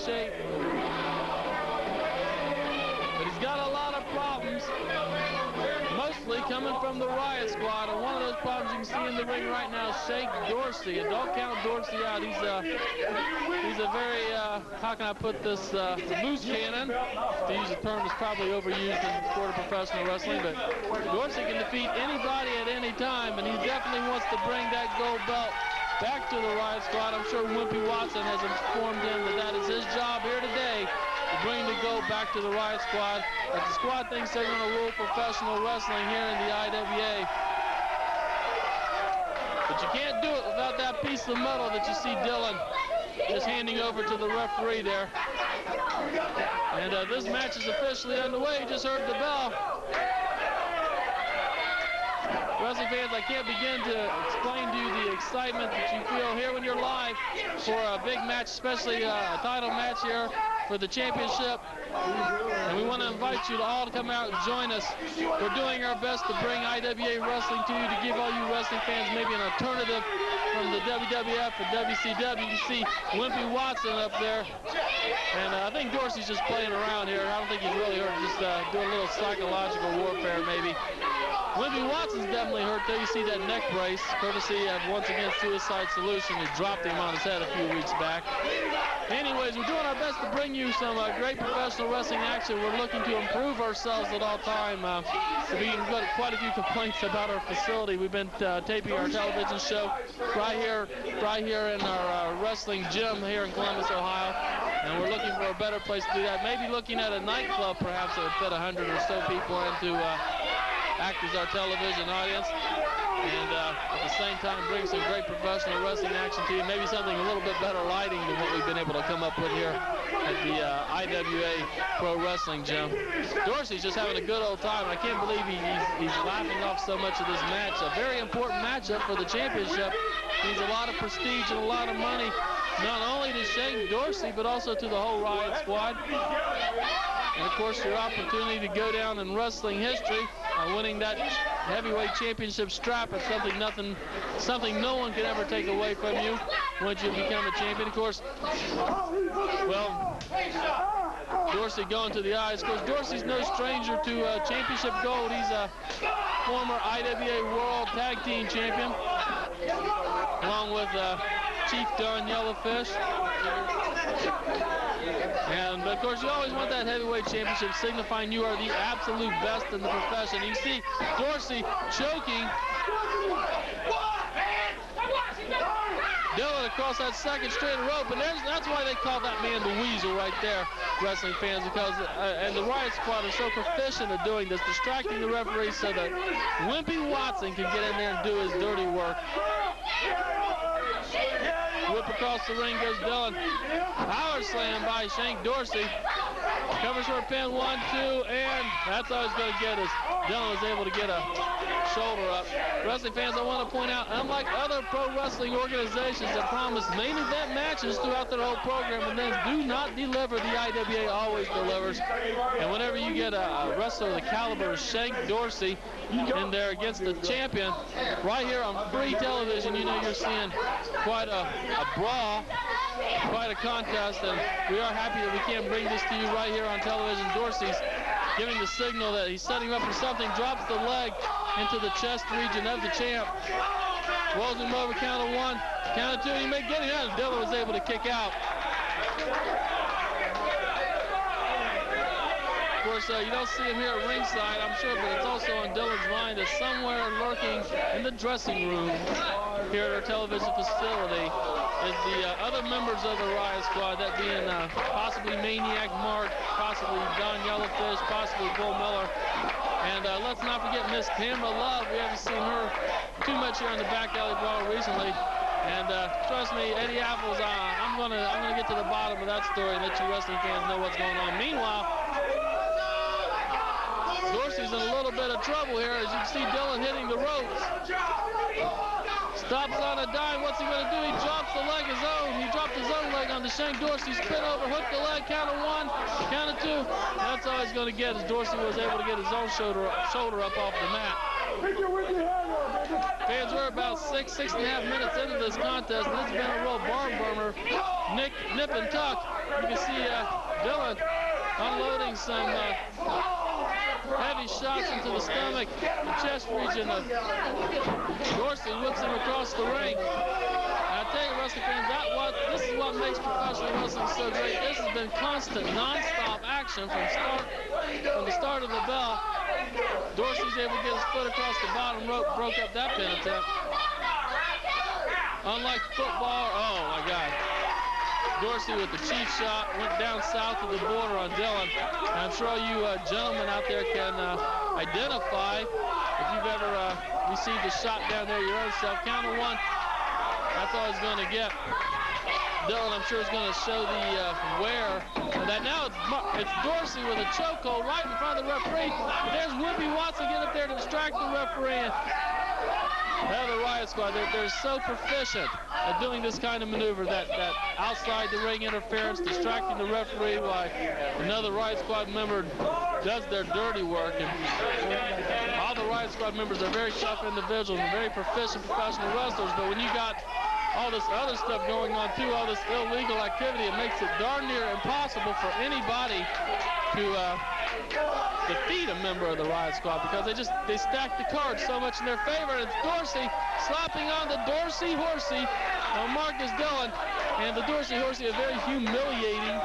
shape. But he's got a lot of problems, mostly coming from the Riot squad. And one of those problems you can see in the ring right now is Shank Dorsey. And don't count Dorsey out. He's a very, how can I put this, loose cannon, to use a term that's probably overused in the sport of professional wrestling. But Dorsey can defeat anybody at any time, and he definitely wants to bring that gold belt back to the Riot squad. I'm sure Wimpy Watson has informed him that that is his job here today, to bring the gold back to the Riot squad. But the squad thinks they're going to rule professional wrestling here in the IWA. But you can't do it without that piece of metal that you see Dillon just handing over to the referee there. And this match is officially underway. You just heard the bell. Wrestling fans, I can't begin to explain to you the excitement that you feel here when you're live for a big match, especially a title match here for the championship. And we want to invite you to all to come out and join us. We're doing our best to bring IWA wrestling to you, to give all you wrestling fans maybe an alternative from the WWF and WCW. You see Wimpy Watson up there. And I think Dorsey's just playing around here. I don't think he's really hurt, just doing a little psychological warfare maybe. Wimpy Watson's definitely hurt there. You see that neck brace, courtesy of, once again, Suicide Solution, who dropped him on his head a few weeks back. Anyways, we're doing our best to bring you some great professional wrestling action. We're looking to improve ourselves at all time. We've got quite a few complaints about our facility. We've been taping our television show right here in our wrestling gym here in Columbus, Ohio. And we're looking for a better place to do that. Maybe looking at a nightclub, perhaps, that would fit 100 or so people into act as our television audience, and at the same time bring some great professional wrestling action to you. Maybe something a little bit better lighting than what we've been able to come up with here at the IWA Pro Wrestling Gym. Dorsey's just having a good old time. I can't believe he's laughing off so much of this match. A very important matchup for the championship. Needs a lot of prestige and a lot of money, not only to Shank Dorsey, but also to the whole Riot squad. And, of course, your opportunity to go down in wrestling history winning that heavyweight championship strap is something no one can ever take away from you once you become a champion. Of course, well, Dorsey going to the eyes. Of course, Dorsey's no stranger to championship gold. He's a former IWA World Tag Team Champion, along with Chief Don Yellowfish. But of course, you always want that heavyweight championship, signifying you are the absolute best in the profession. You see Dorsey choking Dillon across that second straight rope, and that's why they call that man the Weasel right there, wrestling fans, because and the Riot squad is so proficient at doing this, distracting the referee so that Wimpy Watson can get in there and do his dirty work. Whip across the ring goes Dillon. Power slam by Shank Dorsey. Covers for a pin, 1, 2, and that's all he's going to get us. Dillon was able to get a shoulder up. Wrestling fans, I want to point out, unlike other pro wrestling organizations that promise main event matches throughout their whole program and then do not deliver, the IWA always delivers. And whenever you get a wrestler of the caliber of Shank Dorsey in there against the champion, right here on free television, you know you're seeing quite a brawl, quite a contest, and we are happy that we can bring this to you right here on television. Dorsey's giving the signal that he's setting up for something, drops the leg into the chest region of the champ, rolls him over, count of 1, count of 2, he may get it out, and Dillon was able to kick out. Of course, you don't see him here at ringside, I'm sure, but it's also on Dillon's mind that somewhere lurking in the dressing room here at our television facility is the other members of the Riot squad, that being possibly Maniac Mark, possibly Don Yellowfish, possibly Bull Miller. And let's not forget Miss Tamara Love. We haven't seen her too much here on the Back Alley Brawl recently. And trust me, Eddie Apples, I'm gonna get to the bottom of that story and let you wrestling fans know what's going on. Meanwhile, Dorsey's in a little bit of trouble here, as you can see Dillon hitting the ropes. Stops on a dime. What's he going to do? He drops the leg his own. He dropped his own leg on the Shank Dorsey. Spin over, hook the leg, count of 1, count of 2. That's all he's going to get, as Dorsey was able to get his own shoulder up off the mat. Fans were about six and a half minutes into this contest, and this has been a real barn burner. Nip and tuck. You can see Dillon unloading some heavy shots into the stomach and chest region of Dorsey, whips him across the ring. I tell you, wrestling fans, this is what makes professional wrestling so great. This has been constant, non-stop action from the start of the bell. Dorsey's able to get his foot across the bottom rope, broke up that pin attempt. Unlike football, oh my God. Dorsey with the cheap shot, went down south of the border on Dillon. And I'm sure all you gentlemen out there can identify if you've ever received a shot down there your own self. Count of one. That's all he's going to get. Dillon, I'm sure, is going to show the wear of that. Now it's Dorsey with a chokehold right in front of the referee. There's Wimpy Watson getting up there to distract the referee. Now the Riot Squad, they're so proficient at doing this kind of maneuver, that outside the ring interference, distracting the referee while another Riot Squad member does their dirty work. And all the Riot Squad members are very tough individuals and very proficient professional wrestlers, but when you got all this other stuff going on too, all this illegal activity, it makes it darn near impossible for anybody to defeat a member of the Riot Squad, because they stack the cards so much in their favor. And it's Dorsey slapping on the Dorsey Horsey on Marcus Dillon, and the Dorsey Horsey, a very humiliating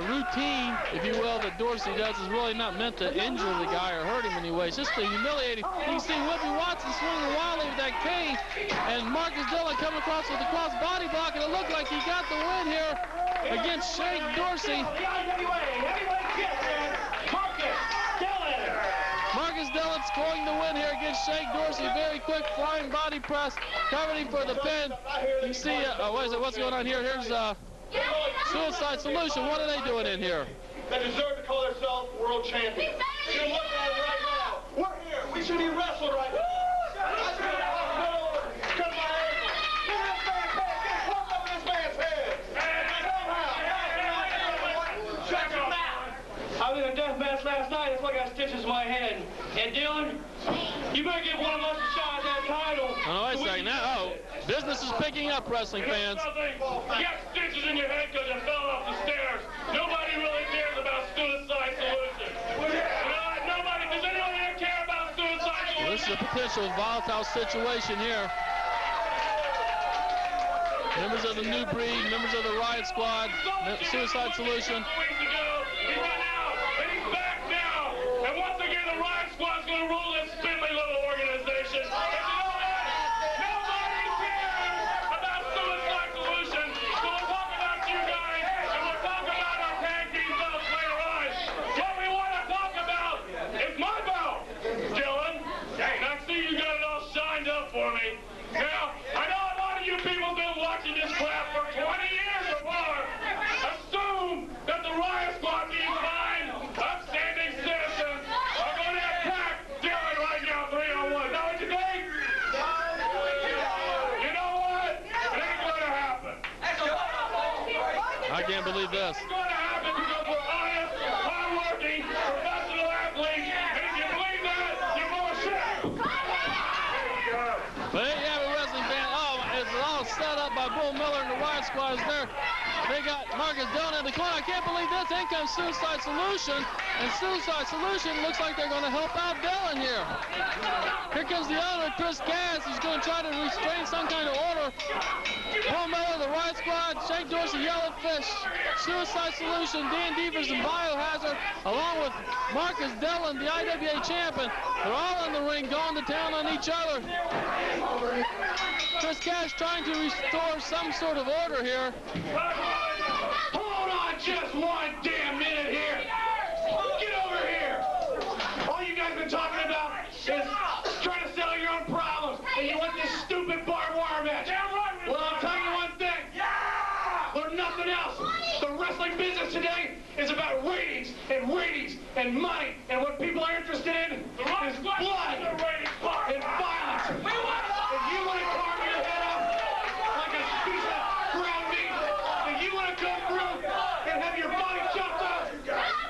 routine, if you will, that Dorsey does, is really not meant to injure the guy or hurt him anyway. It's just a humiliating. You can see Wimpy Watson swinging wildly with that cane, and Marcus Dillon coming across with a cross body block, and it looked like he got the win here against Shank Dorsey. Marcus Dillon scoring the win here against Shank Dorsey. Very quick flying body press, covered him for the pin. You can see, what's going on here? Here's Suicide Solution. What are they doing in here? They deserve to call themselves world champions. You look at it right now. We're here. We should be wrestling right now. I was in a death match last night. That's why I got stitches in my head. And Dillon, you better give one of us a shot at that title. Oh, wait a second. Now, business is picking up, wrestling fans. You got stitches in your head because you fell off the stairs. Nobody really cares about Suicide Solution. Does anyone here care about Suicide Solution? This is a potential volatile situation here. Members of the New Breed, members of the Riot Squad, Suicide Solution. He ran out, and he's back now. And once again, the Riot Squad's going to rule this spindly little organization. And you know what? Nobody cares about Suicide Solution. So we'll talk about you guys, and we'll talk about our tag team belts later on. What we want to talk about is my belt, Dillon. And I see you got it all shined up for me. Now, I know a lot of you people have been watching this crap for 20 years or more. Assume that the Riot Squad, being fine, upstanding citizens, are going to attack Dillon right now, 3-on-1. Know what you think? You know what? It ain't going to happen. I can't believe this. It's going to happen because we're honest, hard-working, professional athletes, and if you believe that, you're full of shit. But there you have it, wrestling fan. Oh, it's all set up by Bull Miller and the Riot Squad is there. They got Marcus Dillon in the corner. I can't believe this. In comes Suicide Solution. And Suicide Solution looks like they're going to help out Dillon here. Here comes the owner, Chris Cass. He's going to try to restrain some kind of order. Bull Miller, the Riot Squad, Shank Dorsey, Yellowfish, Suicide Solution, Dan Devers, and Biohazard, along with Marcus Dillon, the IWA Champion. They're all in the ring going to town on each other. Chris Cass trying to restore some sort of order here. Hold on just one damn minute here. Get over here. All you guys been talking about is trying to sell your own problems, and you want this stupid barbed wire match. Well, I'll tell you one thing. Or nothing else. The wrestling business today is about ratings and money, and what people are interested in is blood and violence. If you want to carve your head up like a piece of ground meat, if you want to come through and have your body chopped up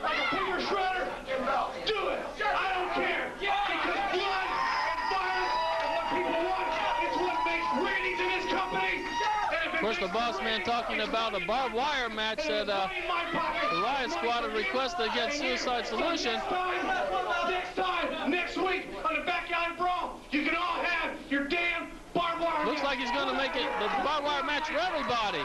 like a pigger shredder, do it. I don't care, because the boss man talking about a barbed wire match that the Riot Squad had requested against Suicide Solution. Next week on the Backyard Brawl, you can all have your damn barbed wire. Looks like he's going to make it the barbed wire match for everybody.